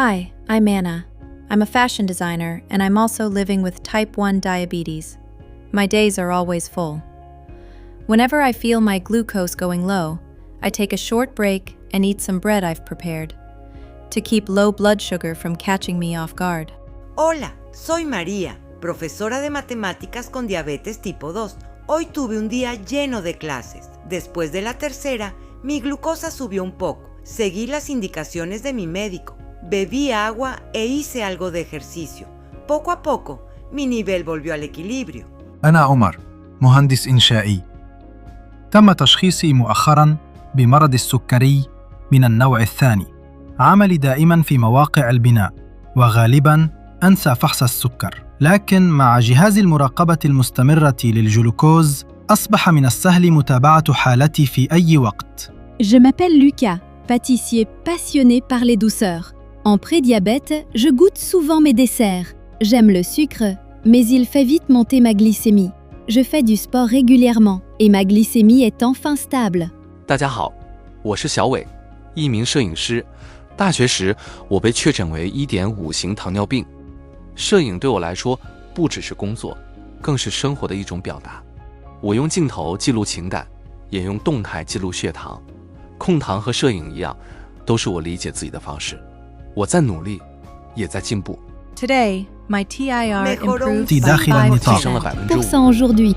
Hi, I'm Anna. I'm a fashion designer, and I'm also living with type 1 diabetes. My days are always full. Whenever I feel my glucose going low, I take a short break and eat some bread I've prepared to keep low blood sugar from catching me off guard. Hola, soy María, profesora de matemáticas con diabetes tipo 2. Hoy tuve un día lleno de clases. Después de la tercera, mi glucosa subió un poco. Seguí las indicaciones de mi médico. Bebí agua e hice algo de ejercicio. Poco a poco, mi nivel volvió al equilibrio. أنا عمر، مهندس إنشائي. تم تشخيصي مؤخراً بمرض السكري من النوع الثاني. عملي دائماً في مواقع البناء، وغالباً أنسى فحص السكر. لكن مع جهاز المراقبة المستمرة للجلوكوز، أصبح من السهل متابعة حالتي في أي وقت. Je m'appelle Lucas, pâtissier passionné par les douceurs. En prédiabète, je goûte souvent mes desserts. J'aime le sucre, mais il fait vite monter ma glycémie. Je fais du sport régulièrement et ma glycémie est enfin stable. 大家好，我是小伟，一名摄影师。大学时，我被确诊为1.5型糖尿病。摄影对我来说不只是工作，更是生活的一种表达。我用镜头记录情感，也用动态记录血糖。控糖和摄影一样，都是我理解自己的方式。我在努力，也在进步。 Today, my TIR Mejoró un improved by داخل 5%. النطاق. 提升了5%。 Pour ça aujourd'hui.